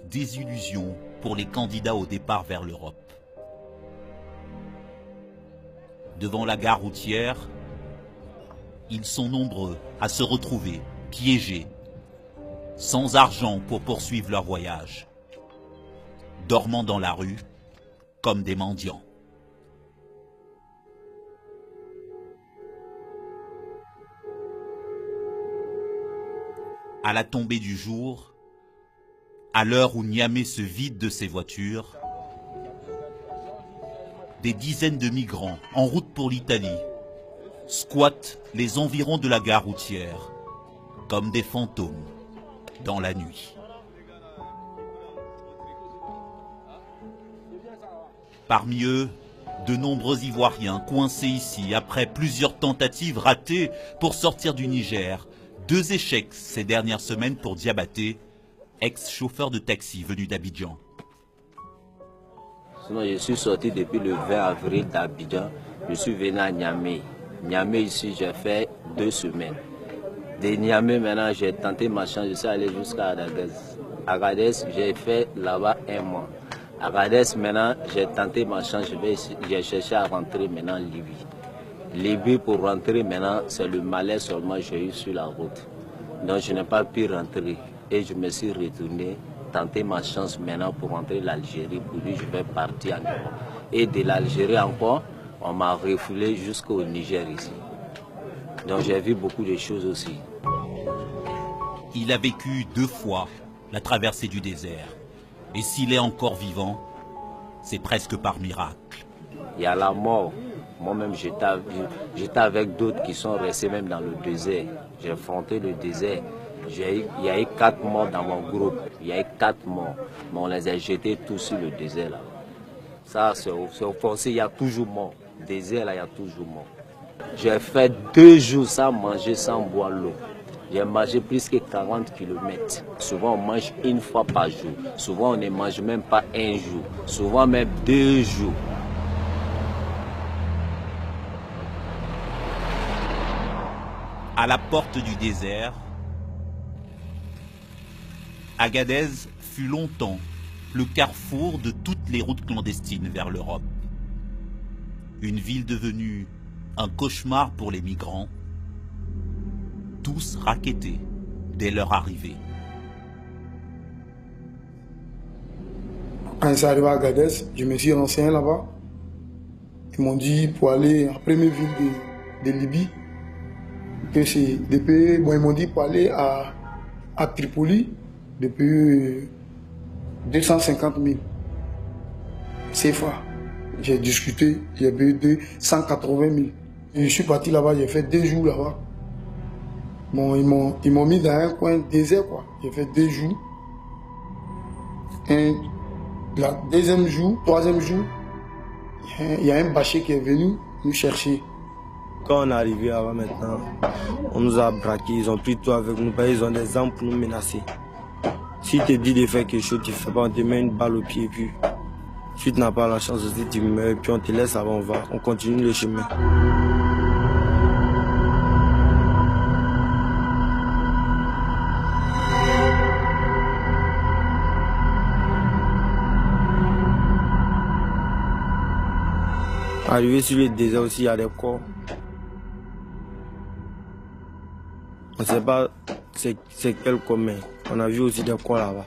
désillusion pour les candidats au départ vers l'Europe. Devant la gare routière, ils sont nombreux à se retrouver, piégés, sans argent pour poursuivre leur voyage, dormant dans la rue comme des mendiants. À la tombée du jour, à l'heure où Niamey se vide de ses voitures, des dizaines de migrants en route pour l'Italie squattent les environs de la gare routière comme des fantômes dans la nuit. Parmi eux, de nombreux Ivoiriens coincés ici après plusieurs tentatives ratées pour sortir du Niger. 2 échecs ces dernières semaines pour Diabaté, ex-chauffeur de taxi venu d'Abidjan. Sinon, je suis sorti depuis le 20 avril d'Abidjan. Je suis venu à Niamey. Niamey, ici, j'ai fait 2 semaines. De Niamey, maintenant, j'ai tenté ma chance. Je suis allé jusqu'à Agadez. Agadez, j'ai fait là-bas 1 mois. Agadez, maintenant, j'ai tenté ma chance. J'ai cherché à rentrer maintenant en Libye. Libye, pour rentrer maintenant, c'est le malaise seulement que j'ai eu sur la route. Donc, je n'ai pas pu rentrer. Et je me suis retourné, tenter ma chance maintenant pour rentrer l'Algérie. Pour lui, je vais partir en Europe. Et de l'Algérie encore, on m'a refoulé jusqu'au Niger ici. Donc, j'ai vu beaucoup de choses aussi. Il a vécu 2 fois la traversée du désert. Et s'il est encore vivant, c'est presque par miracle. Il y a la mort. Moi-même, j'étais avec d'autres qui sont restés même dans le désert. J'ai affronté le désert. Il y a eu 4 morts dans mon groupe. Il y a eu 4 morts. Mais on les a jetés tous sur le désert là. Ça, c'est au fossé, il y a toujours mort. Désert là, il y a toujours mort. J'ai fait 2 jours sans manger, sans boire l'eau. J'ai mangé plus que 40 km. Souvent, on mange 1 fois par jour. Souvent, on ne mange même pas 1 jour. Souvent, même 2 jours. À la porte du désert, Agadez fut longtemps le carrefour de toutes les routes clandestines vers l'Europe. Une ville devenue un cauchemar pour les migrants, tous rackettés dès leur arrivée. Quand je suis arrivé à Agadez, je me suis renseigné là-bas. Ils m'ont dit pour aller en première ville de Libye, que c'est depuis, bon, ils m'ont dit pour aller à Tripoli depuis 250 000 CFA. J'ai discuté, j'ai eu 180 000. Et je suis parti là-bas, j'ai fait 2 jours là-bas. Bon, ils m'ont mis dans un coin désert, quoi. J'ai fait 2 jours. Et le 2e jour, 3e jour, il y a un bâcher qui est venu nous chercher. Quand on est arrivé là-bas maintenant, on nous a braqués, ils ont pris tout avec nous, ils ont des armes pour nous menacer. Si tu te dis de faire quelque chose, tu ne fais pas, on te met une balle au pied, et puis si tu n'as pas la chance aussi, tu meurs, puis on te laisse avant, on continue le chemin. Arrivé sur le désert aussi, il y a des corps. On ne sait pas c'est quel corps, mais on a vu aussi des corps là-bas.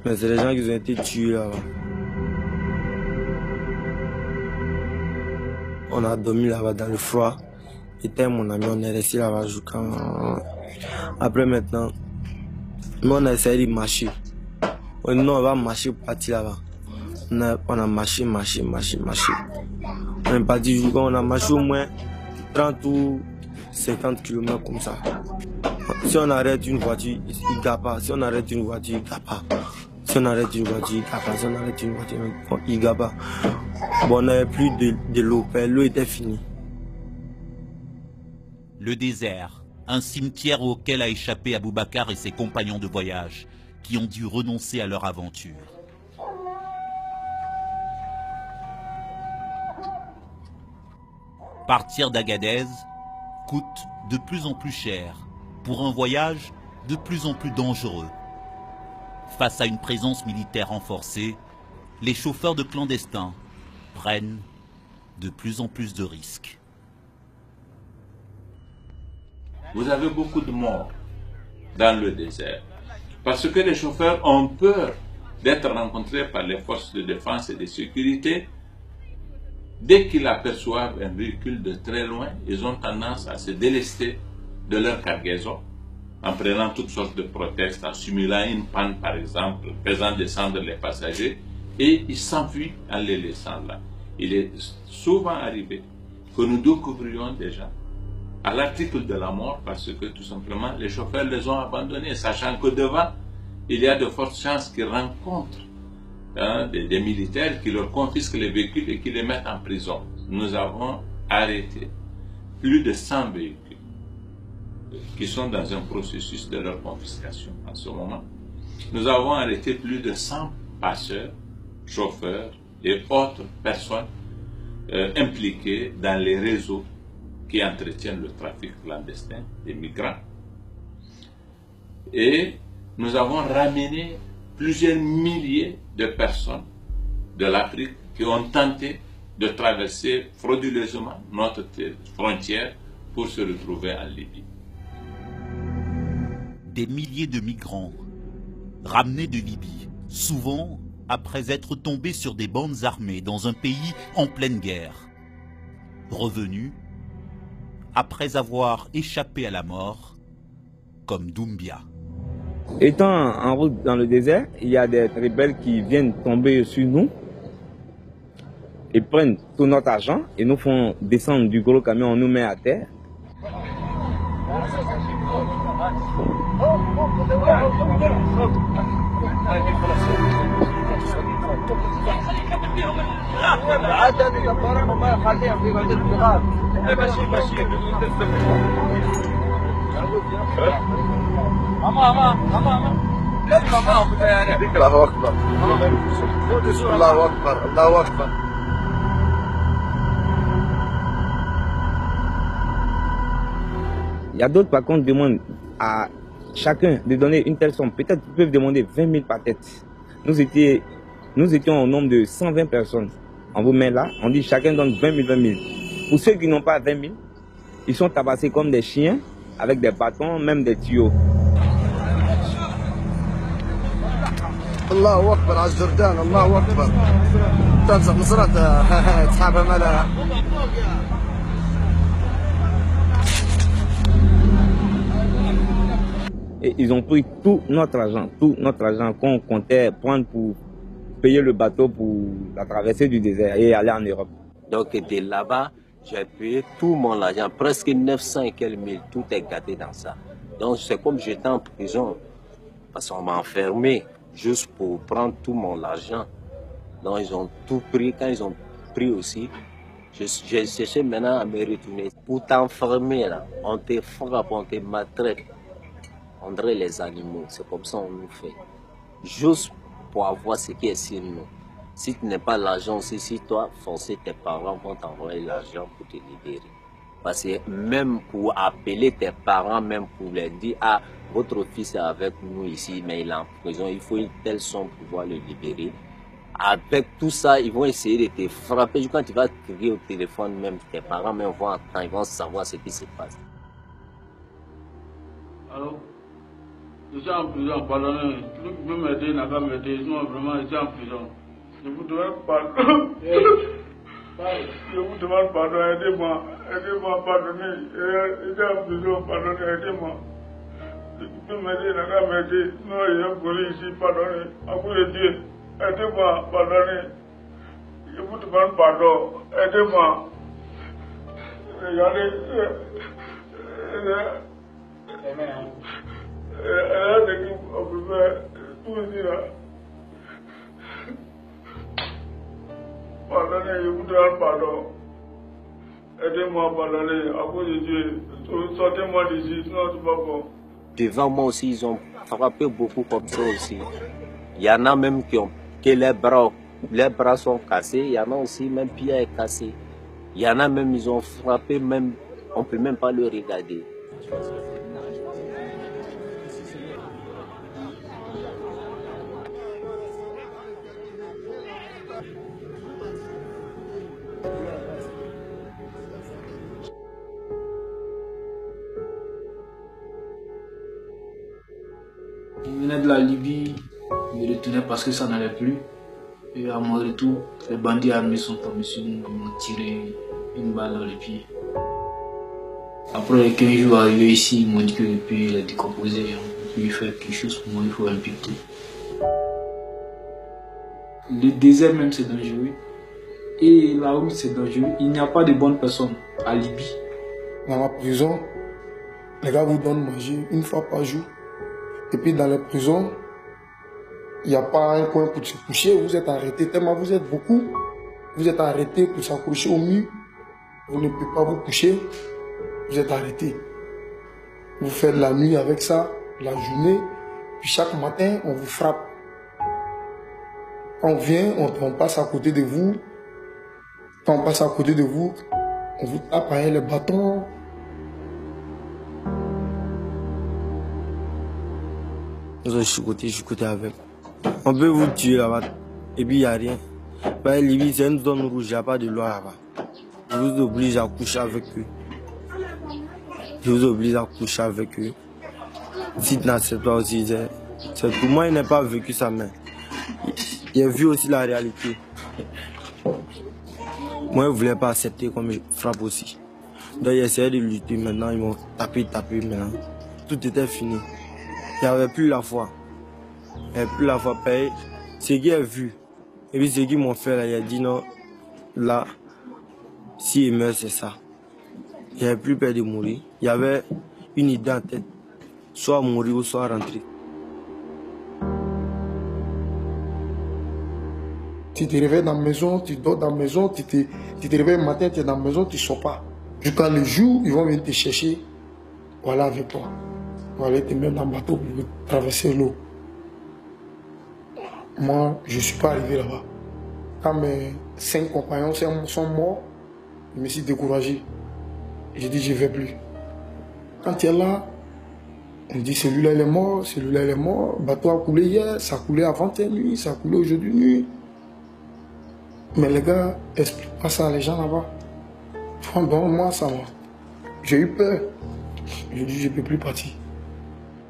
Mais c'est des gens qui ont été tués là-bas. On a dormi là-bas dans le froid. J'étais mon ami, on est resté là-bas jusqu'à... Après maintenant, nous on a essayé de marcher. Non, on va marcher pour partir là-bas. On a marché. On est parti jusqu'à, on a marché au moins 30 ou 50 km comme ça. Si on arrête une voiture, il ne gare pas. Si on arrête une voiture, il ne gare pas. Si on arrête une voiture, il ne gare pas. Si on arrête une voiture, il ne gare pas. Bon, on n'avait plus de l'eau. L'eau était finie. Le désert, un cimetière auquel a échappé Aboubacar et ses compagnons de voyage, qui ont dû renoncer à leur aventure. Partir d'Agadez coûte de plus en plus cher pour un voyage de plus en plus dangereux. Face à une présence militaire renforcée, les chauffeurs de clandestins prennent de plus en plus de risques. Vous avez beaucoup de morts dans le désert parce que les chauffeurs ont peur d'être rencontrés par les forces de défense et de sécurité. Dès qu'ils aperçoivent un véhicule de très loin, ils ont tendance à se délester de leur cargaison en prenant toutes sortes de prétextes, en simulant une panne par exemple, faisant descendre les passagers, et ils s'enfuient en les laissant là. Il est souvent arrivé que nous découvrions déjà à l'article de la mort parce que tout simplement les chauffeurs les ont abandonnés, sachant que devant, il y a de fortes chances qu'ils rencontrent des militaires qui leur confisquent les véhicules et qui les mettent en prison. Nous avons arrêté plus de 100 véhicules qui sont dans un processus de leur confiscation en ce moment. Nous avons arrêté plus de 100 passeurs, chauffeurs et autres personnes impliquées dans les réseaux qui entretiennent le trafic clandestin des migrants. Et nous avons ramené plusieurs milliers de personnes de l'Afrique qui ont tenté de traverser frauduleusement notre frontière pour se retrouver en Libye. Des milliers de migrants ramenés de Libye, souvent après être tombés sur des bandes armées dans un pays en pleine guerre. Revenus après avoir échappé à la mort, comme Doumbia. Étant en route dans le désert, il y a des rebelles qui viennent tomber sur nous et prennent tout notre argent et nous font descendre du gros camion, on nous met à terre. Il y a d'autres par contre demandent à chacun de donner une telle somme. Peut-être qu'ils peuvent demander 20 000 par tête. Nous étions au nombre de 120 personnes. On vous met là, on dit chacun donne 20 000, 20 000. Pour ceux qui n'ont pas 20 000, ils sont tabassés comme des chiens, avec des bâtons, même des tuyaux. Allahu Akbar, al-Jordan, Allahu Akbar. Et ils ont pris tout notre argent qu'on comptait prendre pour payer le bateau pour la traversée du désert et aller en Europe. Donc de là-bas, j'ai payé tout mon argent, presque 900 et quelques mille, tout est gâté dans ça. Donc c'est comme j'étais en prison, parce qu'on m'a enfermé juste pour prendre tout mon argent. Donc ils ont tout pris, quand ils ont pris aussi, j'ai cherché maintenant à me retourner. Pour t'enfermer là, on te frappe, on te maltraite. On dirait les animaux, c'est comme ça qu'on nous fait. Juste pour avoir ce qui est sur nous. Si tu n'as pas l'argent aussi, si toi, forcer tes parents vont t'envoyer l'argent pour te libérer. Parce que même pour appeler tes parents, même pour leur dire, ah, votre fils est avec nous ici, mais il est en prison, il faut une telle somme pour pouvoir le libérer. Avec tout ça, ils vont essayer de te frapper. Quand tu vas crier au téléphone, même tes parents même vont entendre, ils vont savoir ce qui se passe. Alors, je suis en prison, pardonnez. Celui qui peut m'aider n'a qu'à m'aider, sinon vraiment je suis en prison. Je vous demande pardon. Je vous demande pardon, aidez-moi. Aidez-moi, pardonnez. Je suis en prison, pardonnez, aidez-moi. Celui qui peut m'aider n'a qu'à m'aider, sinon il est collé ici, pardonnez. À vous de Dieu, aidez-moi, pardonnez. Je vous demande pardon, aidez-moi. Regardez. On peut faire tout ici là. Pardonnez, je vous demande pardon. Aidez-moi, pardonnez, à cause de Dieu. Sortez-moi d'ici, sinon c'est pas bon. Devant moi aussi, ils ont frappé beaucoup comme ça aussi. Il y en a même que les bras sont cassés, il y en a aussi même pied est cassé. Il y en a même, ils ont frappé, même, on ne peut même pas le regarder. la Libye, je retournais parce que ça n'allait plus. Et à mon retour, les bandits armés sont tombés sur nous, ils m'ont tiré une balle dans le pied. Après les 15 jours arrivés ici, ils m'ont dit que le pied est décomposé, on peut lui faire quelque chose pour moi, il faut amputer. Le désert même c'est dangereux. Et la route c'est dangereux. Il n'y a pas de bonnes personnes à Libye. Dans la prison, les gars vous donnent manger une fois par jour. Et puis dans les prisons, il n'y a pas un coin pour se coucher. Vous êtes arrêté tellement vous êtes beaucoup. Vous êtes arrêté pour s'accrocher au mur. Vous ne pouvez pas vous coucher. Vous êtes arrêté. Vous faites la nuit avec ça, la journée. Puis chaque matin, on vous frappe. Quand on vient, on passe à côté de vous. Quand on passe à côté de vous, on vous tape avec les bâtons. Je suis côté avec. On peut vous tuer là-bas. Et puis il n'y a rien. Bah, Libye, c'est une zone rouge, il n'y a pas de loi là-bas. Je vous oblige à coucher avec eux. Je vous oblige à coucher avec eux. Si tu n'acceptes pas aussi, c'est pour moi, il n'a pas vécu ça, mais il a vu aussi la réalité. Moi, je ne voulais pas accepter comme je frappe aussi. Donc, j'ai essayé de lutter. Maintenant, ils m'ont tapé maintenant. Tout était fini. Il n'y avait plus la foi. Il n'y avait plus la foi payée. Ce qu'ils ont vu. Et puis, ce qu'ils m'ont fait, là, il a dit non, là, s'il meurt, c'est ça. Il n'y avait plus peur de mourir. Il y avait une idée en tête. Soit mourir ou soit rentrer. Tu te réveilles dans la maison, tu dors dans la maison, tu te réveilles le matin, tu es dans la maison, tu ne sors pas. Jusqu'à le jour, ils vont venir te chercher. Voilà avec toi. On va aller te mettre dans le bateau pour traverser l'eau. Moi, je ne suis pas arrivé là-bas. Quand mes 5 compagnons sont morts, je me suis découragé. J'ai dit, je ne vais plus. Quand tu es là, on dit, celui-là il est mort, celui-là il est mort. Le bateau a coulé hier, ça a coulé avant-hier nuit, ça a coulé aujourd'hui nuit. Mais les gars, explique pas ça à les gens là-bas. Donc moi, ça va. J'ai eu peur. J'ai dit, je ne peux plus partir.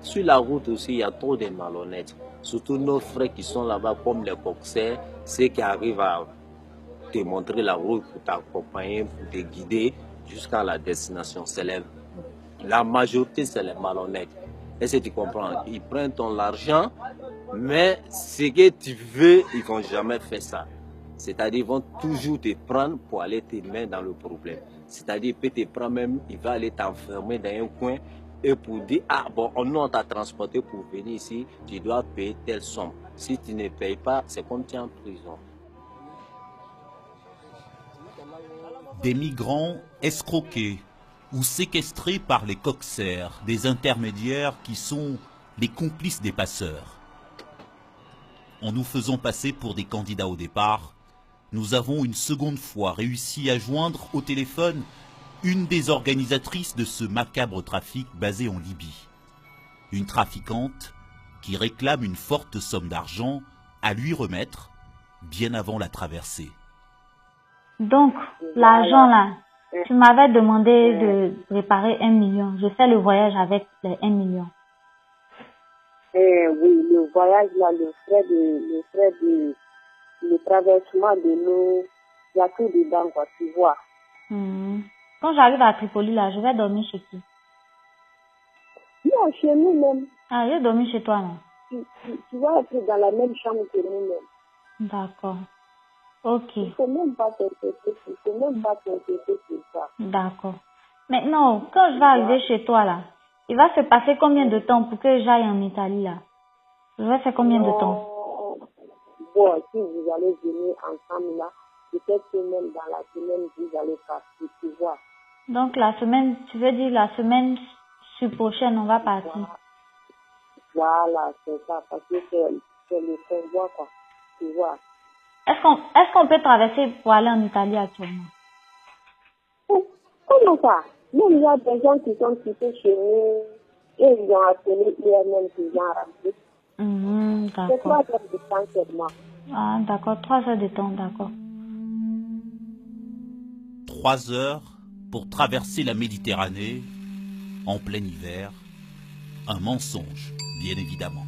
Sur la route aussi, il y a trop de malhonnêtes. Surtout nos frères qui sont là-bas, comme les boxeurs, ceux qui arrivent à te montrer la route pour t'accompagner, pour te guider jusqu'à la destination. La majorité, c'est les malhonnêtes. Est-ce que tu comprends? Ils prennent ton argent, mais ce que tu veux, ils ne vont jamais faire ça. C'est-à-dire, ils vont toujours te prendre pour aller te mettre dans le problème. C'est-à-dire, il peut te prendre même, il va aller t'enfermer dans un coin et pour dire, ah bon, nous on t'a transporté pour venir ici, tu dois payer telle somme. Si tu ne payes pas, c'est comme tu es en prison. Des migrants escroqués ou séquestrés par les coxers, des intermédiaires qui sont les complices des passeurs. En nous faisant passer pour des candidats au départ, nous avons une seconde fois réussi à joindre au téléphone une des organisatrices de ce macabre trafic basé en Libye. Une trafiquante qui réclame une forte somme d'argent à lui remettre bien avant la traversée. Donc, l'argent là, tu m'avais demandé de préparer 1 million. Je fais le voyage avec les 1 million. Oui, le voyage là, le frais de le traversement de l'eau, il y a tout dedans, quoi, tu vois. Quand j'arrive à Tripoli là, je vais dormir chez qui? Non, chez nous-mêmes. Ah, je vais dormir chez toi là. Tu vas être dans la même chambre que nous-mêmes. D'accord. Ok. Il ne faut même pas t'inquiéter sur ça. D'accord. Maintenant, quand je vais arriver chez toi là, il va se passer combien de temps pour que j'aille en Italie là? Je vais faire combien de temps? Bon, si vous allez venir ensemble là, peut-être que même dans la semaine, vous allez partir, tu vois. Donc la semaine, tu veux dire la semaine prochaine, on va partir? Voilà, c'est ça, parce que c'est le convoi, quoi, tu vois. Est-ce qu'on peut traverser pour aller en Italie actuellement? Comment ça? Même il y a des gens qui sont quittés chez nous, et ils ont appelé hier même qu'ils ont rempli. C'est 3 heures de temps seulement. Ah, d'accord, 3 heures de temps, d'accord. 3 heures pour traverser la Méditerranée en plein hiver. Un mensonge, bien évidemment.